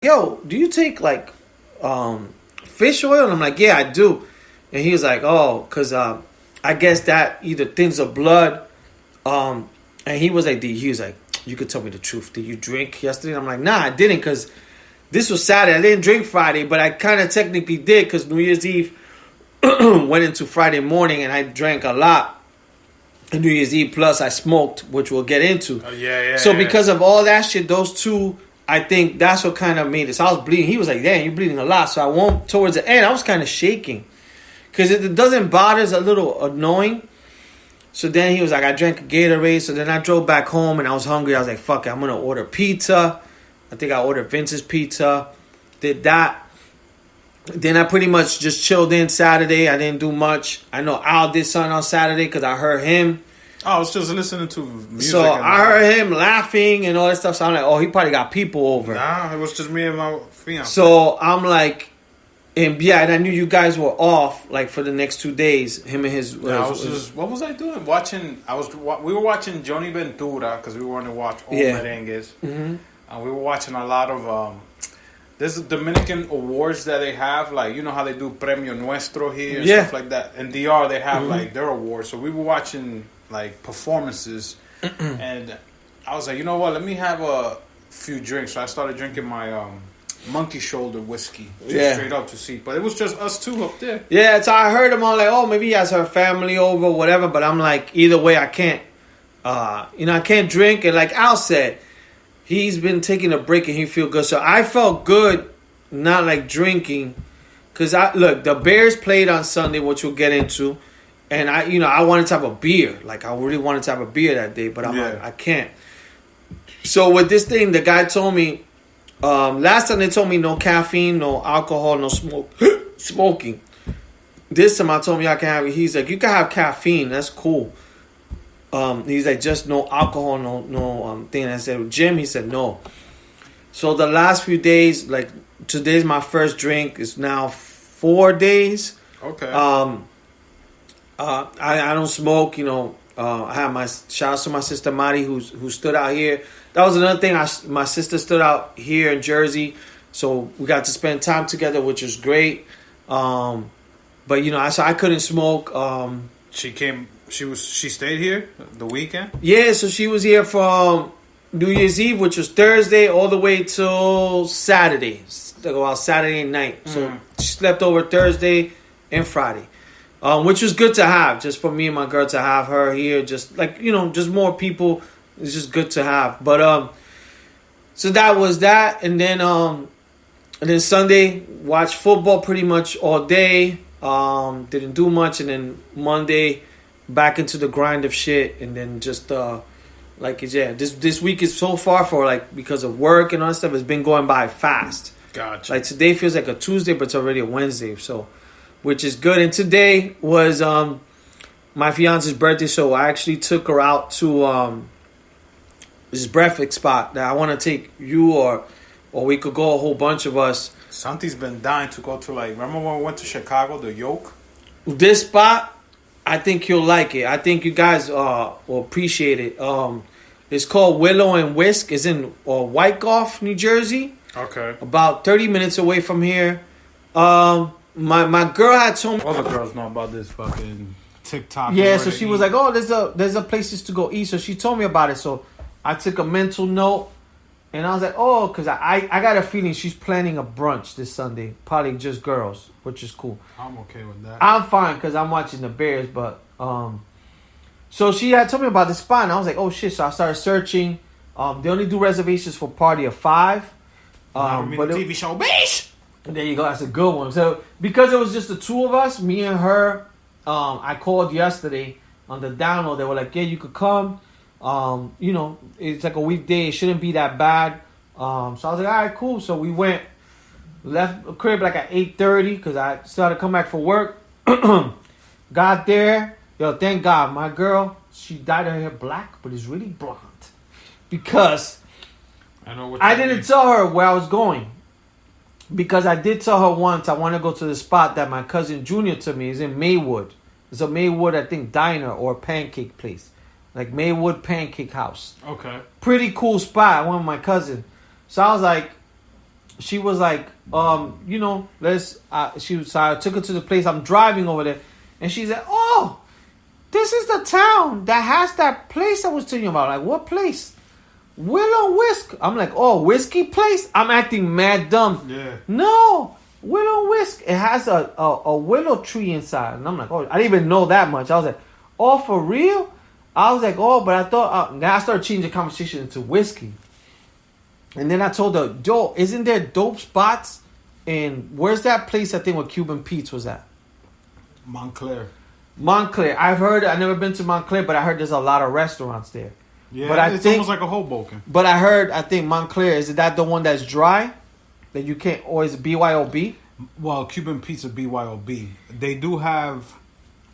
yo, do you take like fish oil? And I'm like, yeah, I do. And he was like, oh, because I guess that either thins the blood. And he was like, you could tell me the truth. Did you drink yesterday? And I'm like, nah, I didn't, because this was Saturday. I didn't drink Friday, but I kind of technically did, because New Year's Eve went into Friday morning, and I drank a lot. And New Year's Eve, plus I smoked, which we'll get into. So because of all that shit, those two, I think that's what kind of made it. So I was bleeding. He was like, damn, you're bleeding a lot. So I went towards the end. I was kind of shaking, because it doesn't bother. It's a little annoying. So then he was like, I drank a Gatorade. So then I drove back home, and I was hungry. I was like, fuck it, I'm going to order pizza. I think I ordered Vince's Pizza. Did that. Then I pretty much just chilled in Saturday. I didn't do much. I know Al did something on Saturday because I heard him. I was just listening to music. So I heard him laughing and all that stuff. So I'm like, oh, he probably got people over. Nah, it was just me and my fiance. So I'm like, and I knew you guys were off like for the next 2 days. Him and his. What was I doing? We were watching Johnny Ventura because we wanted to watch old merengues. Mm-hmm. And we were watching a lot of. There's Dominican awards that they have, like, you know how they do Premio Nuestro here and stuff like that. In DR, they have like their awards. So we were watching like performances, and I was like, you know what? Let me have a few drinks. So I started drinking my monkey shoulder whiskey, straight up to see. But it was just us two up there. Yeah, so I heard him all like, oh, maybe he has her family over, whatever. But I'm like, either way, I can't. I can't drink. And like Al said, he's been taking a break and he feel good. So I felt good, not like drinking, because the Bears played on Sunday, which we'll get into. And I wanted to have a beer. Like, I really wanted to have a beer that day, but I'm like, I can't. So with this thing, the guy told me, last time they told me no caffeine, no alcohol, no smoking. This time I told me I can have it. He's like, you can have caffeine. That's cool. He's like, just no alcohol, no thing. I said, Jim, he said, no. So the last few days, like today's my first drink. It's now 4 days. Okay. I don't smoke, I have my shout out to my sister Mari who stood out here. That was another thing. My sister stood out here in Jersey, so we got to spend time together, which was great. But so I couldn't smoke. She stayed here the weekend. Yeah, so she was here from New Year's Eve, which was Thursday, all the way till Saturday. Like about Saturday night. So she slept over Thursday and Friday. Which was good to have, just for me and my girl to have her here. Just like, just more people. It's just good to have. But so that was that. And then Sunday, watched football pretty much all day. Didn't do much. And then Monday, back into the grind of shit. And then just this week is so far because of work and all that stuff, it's been going by fast. Gotcha. Like today feels like a Tuesday, but it's already a Wednesday. So, which is good. And today was my fiance's birthday, so I actually took her out to this breakfast spot that I want to take you or we could go, a whole bunch of us. Santi's been dying to go to, remember when we went to Chicago, the Yoke? This spot, I think you'll like it. I think you guys will appreciate it. It's called Willow and Whisk. It's in Wyckoff, New Jersey. Okay. About 30 minutes away from here. My girl had told me. All the girls know about this fucking TikTok. Yeah, so she was like, "Oh, there's a places to go eat." So she told me about it. So I took a mental note, and I was like, "Oh," because I got a feeling she's planning a brunch this Sunday, probably just girls, which is cool. I'm okay with that. I'm fine because I'm watching the Bears, but so she had told me about the spot, and I was like, "Oh shit!" So I started searching. They only do reservations for party of 5. But the TV show, bitch. There you go. That's a good one. So because it was just the two of us, me and her, I called yesterday on the download. They were like, "Yeah, you could come. It's like a weekday. It shouldn't be that bad." So I was like, "All right, cool." So we went, left the crib like at 8:30 because I still had to come back for work. Got there. Yo, thank God, my girl, she dyed her hair black, but it's really blonde because I didn't tell her where I was going. Because I did tell her once I want to go to the spot that my cousin Junior took me. It's in Maywood. It's a Maywood, I think, diner or pancake place. Like Maywood Pancake House. Okay. Pretty cool spot. I went with my cousin. So I was like, she was like, let's. So I took her to the place. I'm driving over there, and she said, "Oh, this is the town that has that place I was telling you about." Like, what place? Willow Whisk. I'm like, oh, whiskey place? I'm acting mad dumb. Yeah. No, Willow Whisk. It has a willow tree inside. And I'm like, oh, I didn't even know that much. I was like, oh, for real? I was like, oh, but I thought, then I started changing the conversation into whiskey. And then I told her, yo, isn't there dope spots? And where's that place I think where Cuban Pete's was at? Montclair. I've heard, I've never been to Montclair, but I heard there's a lot of restaurants there. Yeah, but it's almost like a Hoboken. But I think Montclair, is that the one that's dry? That you can't, or is it BYOB? Well, Cuban Pizza BYOB. They do have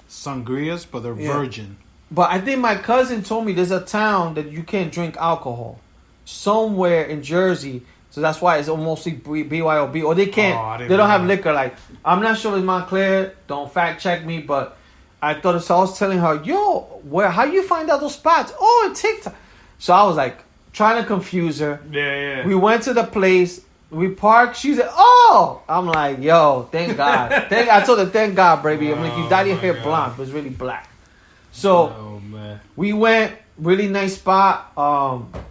sangrias, but they're virgin. But I think my cousin told me there's a town that you can't drink alcohol. Somewhere in Jersey. So that's why it's mostly BYOB. Or they can't, they don't have liquor. Like, I'm not sure it's Montclair. Don't fact check me, but I thought so. I was telling her, yo, how you find out those spots? Oh, TikTok. So I was like, trying to confuse her. Yeah. We went to the place. We parked. She said, oh. I'm like, yo, thank God. I told her, thank God, baby. I'm like, you dyed your hair blonde. It was really black. So we went, really nice spot.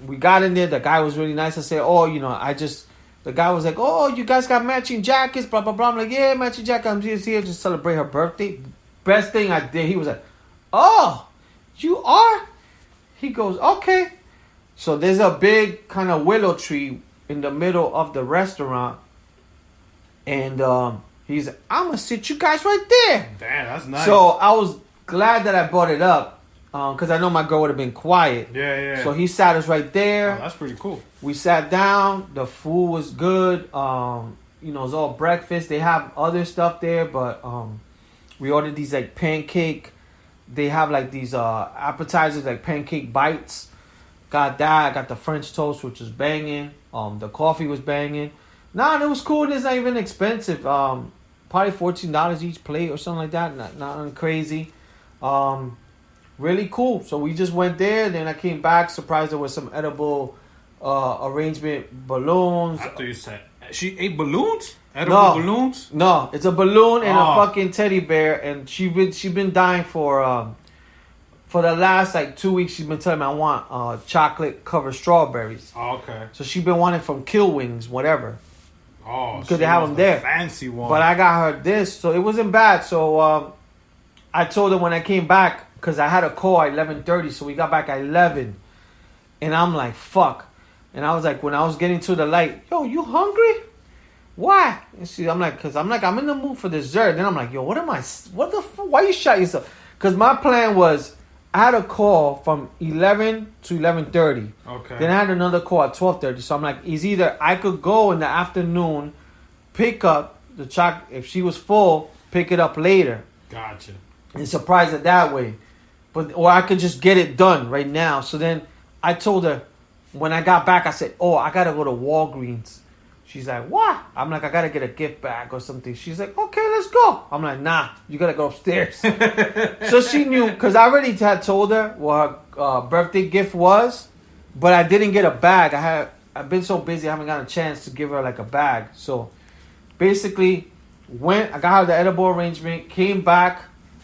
We got in there. The guy was really nice. I said, oh, the guy was like, oh, you guys got matching jackets, blah, blah, blah. I'm like, yeah, matching jacket. I'm just here to celebrate her birthday. Best thing I did, he was like, oh, you are? He goes, okay. So there's a big kind of willow tree in the middle of the restaurant. And he's like, I'm going to sit you guys right there. Damn, that's nice. So I was glad that I brought it up because I know my girl would have been quiet. Yeah. So he sat us right there. Oh, that's pretty cool. We sat down. The food was good. It was all breakfast. They have other stuff there, but... we ordered these like pancake. They have like these appetizers like pancake bites. Got that. I got the French toast, which was banging. The coffee was banging. Nah, it was cool. It's not even expensive. Probably $14 each plate or something like that. Not crazy. Really cool. So we just went there. Then I came back surprised there was some edible arrangement balloons. I thought you said she ate balloons. Edible balloons? No, it's a balloon and a fucking teddy bear, and she been dying for the last like 2 weeks. She's been telling me I want chocolate covered strawberries. Oh, okay. So she been wanting from Kill Wings, whatever. Oh, because they have them there. Fancy one. But I got her this, so it wasn't bad. So I told her when I came back because I had a call at 11:30, so we got back at 11, and I'm like fuck, and I was like when I was getting to the light, yo, you hungry? Why? And I'm in the mood for dessert. Then I'm like, yo, what the fuck? Why you shot yourself? Because my plan was, I had a call from 11 to 11:30. Okay. Then I had another call at 12:30. So I'm like, it's either I could go in the afternoon, pick up the chocolate. If she was full, pick it up later. Gotcha. And surprise her that way. Or I could just get it done right now. So then I told her, when I got back, I said, oh, I got to go to Walgreens. She's like, what? I'm like, I got to get a gift bag or something. She's like, okay, let's go. I'm like, nah, you got to go upstairs. So she knew, because I already had told her what her birthday gift was, but I didn't get a bag. I've been so busy, I haven't got a chance to give her like a bag. So basically, I got her the edible arrangement, came back,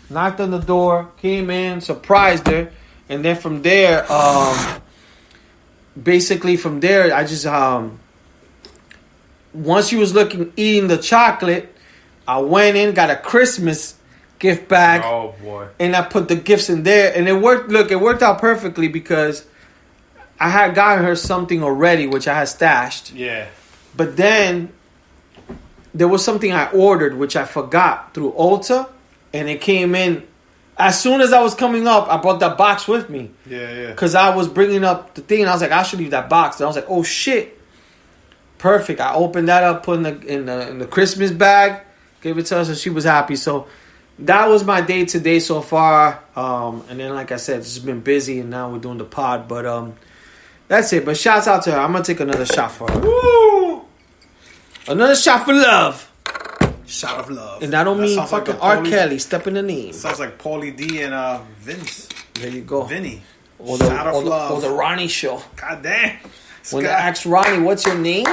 knocked on the door, came in, surprised her. And then from there, I just... once she was eating the chocolate, I went in, got a Christmas gift bag. Oh boy! And I put the gifts in there, and it worked. Look, it worked out perfectly because I had gotten her something already, which I had stashed. Yeah. But then there was something I ordered, which I forgot through Ulta, and it came in. As soon as I was coming up, I brought that box with me. Yeah. Because I was bringing up the thing, and I was like, I should leave that box. And I was like, oh shit. Perfect. I opened that up, put in the Christmas bag, gave it to her, so she was happy. So that was my day today so far. And then, like I said, it's just been busy, and now we're doing the pod. But that's it. But shouts out to her. I'm gonna take another shot for her. Woo! Another shot for love. Shot of love. And I don't mean fucking like R. Kelly. Step in the name. Sounds like Paulie D and Vince. There you go. Vinny. Or Shot of love. Or the Ronnie show. God damn. When they ask Ronnie, what's your name?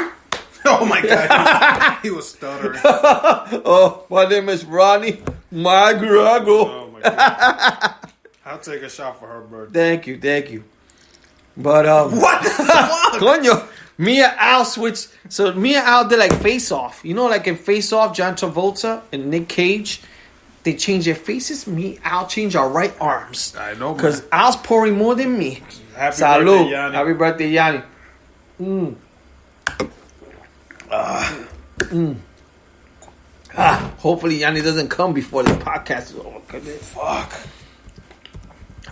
Oh my God, he was stuttering. Oh, my name is Ronnie McGregor. Oh my God. I'll take a shot for her birthday. Thank you. But What the fuck? Coño, me and Al switched. So me and Al did like Face Off. You know, like in Face Off, John Travolta and Nick Cage, they change their faces. Me and Al change our right arms. I know, because Al's pouring more than me. Happy Salud. birthday, Yanni. Happy birthday, Yanni. Hopefully Yanni doesn't come before this podcast is over. Fuck.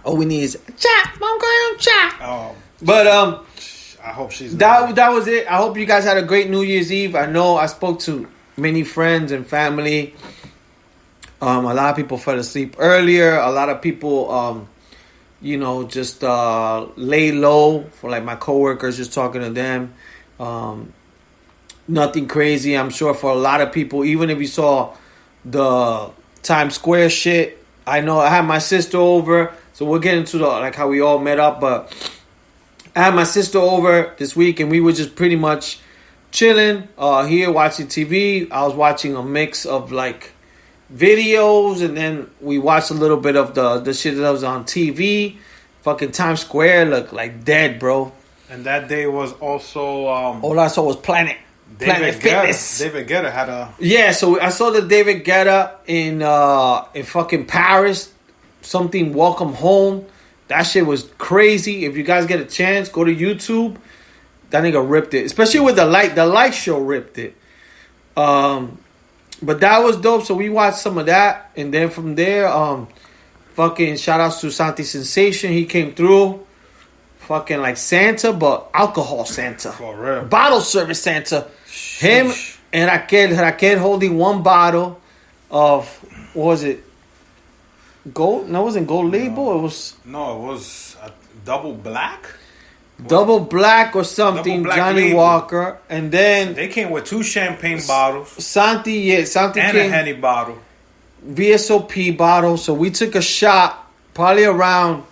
All we need is chat. I'm going chat. Oh, But I hope she's that was it. I hope you guys had a great New Year's Eve. I know I spoke to many friends and family. A lot of people fell asleep earlier. A lot of people, just lay low. For like my coworkers, just talking to them. Nothing crazy. I'm sure for a lot of people, even if you saw the Times Square shit. I know I had my sister over, so we'll get into how we all met up. But I had my sister over this week, and we were just pretty much chilling here, watching TV. I was watching a mix of like videos, and then we watched a little bit of the shit that was on TV. Fucking Times Square looked like dead, bro. And that day was also all I saw was Planet Fitness. David Guetta had a so I saw the David Guetta in fucking Paris. Something Welcome Home. That shit was crazy. If you guys get a chance, go to YouTube. That nigga ripped it, especially with the light. The light show ripped it. But that was dope. So we watched some of that, and then from there, fucking shout outs to Santi Sensation. He came through. Fucking like Santa, but alcohol Santa. For real. Bottle service Santa. Him and Raquel holding one bottle of, what was it? Gold? No, it wasn't Gold Label. No. It was a double black? Double Black or something. Black Johnny Label. Walker. And then They came with 2 champagne bottles. Santi And came. a Henny bottle. VSOP bottle. So we took a shot probably around,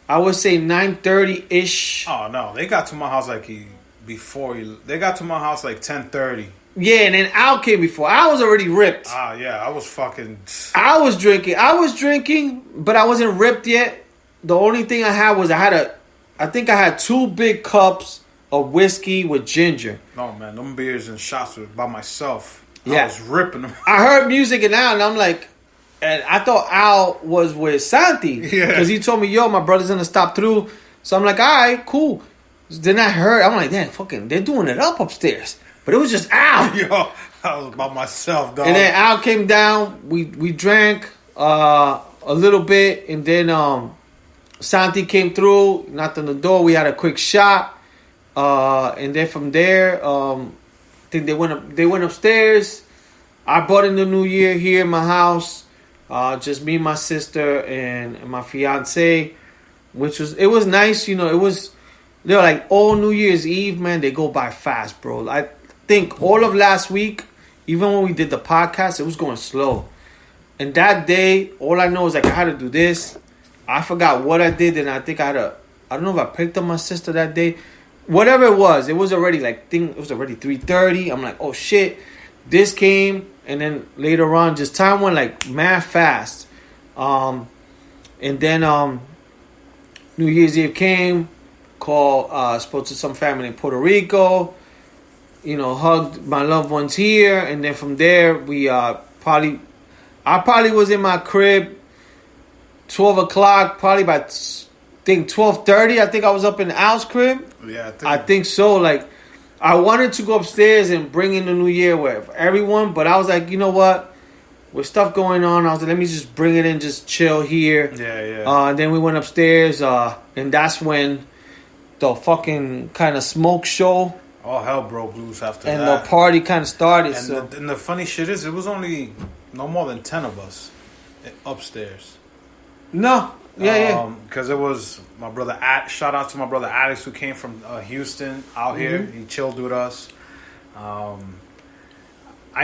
I would say 9:30-ish. Oh no, they got to my house they got to my house like 10:30. Yeah, and then Al came before. I was already ripped. Yeah, I was fucking. I was drinking, but I wasn't ripped yet. The only thing I had was I think I had 2 big cups of whiskey with ginger. No man, them beers and shots were by myself. Yeah. I was ripping them. I heard music and I'm like, and I thought Al was with Santi. Yeah. Because he told me, yo, my brother's gonna stop through. So I'm like, all right, cool. Then I heard, I'm like, damn, fucking, they're doing it up upstairs. But it was just Al. Yo, I was by myself, dog. And then Al came down. We drank a little bit, and then Santi came through, knocked on the door. We had a quick shot, and then from there, I think they went upstairs. I brought in the New Year here in my house, just me, my sister, and my fiance, it was nice. You know, they're like all New Year's Eve, man. They go by fast, bro. I think all of last week, even when we did the podcast, it was going slow. And that day, all I know is like I had to do this. I forgot what I did, and I think I don't know if I picked up my sister that day. Whatever it was already it was already 3:30. I'm like, oh shit. This came, and then later on, just time went like mad fast. And then New Year's Eve came, spoke to some family in Puerto Rico. You know, hugged my loved ones here, and then from there I probably was in my crib 12 o'clock, probably by 12:30. I think I was up in Al's crib. Yeah, I think so. Like, I wanted to go upstairs and bring in the New Year with everyone, but I was like, you know what? With stuff going on, I was like, let me just bring it in, just chill here. Yeah. And then we went upstairs, and that's when the fucking kind of smoke show. All hell broke loose after and that. And the party kind of started. And the funny shit is, it was only no more than 10 of us upstairs. No. Yeah. Because it was my brother, shout out to my brother Alex, who came from Houston out here. He chilled with us. I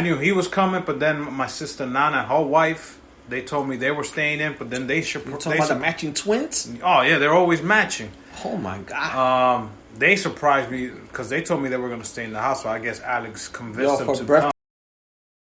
knew he was coming, but then my sister Nana, her wife, they told me they were staying in, but then they should... You talking about the matching twins? Oh, yeah, they're always matching. Oh, my God. they surprised me because they told me they were gonna stay in the house. So I guess Alex convinced them to birthday come.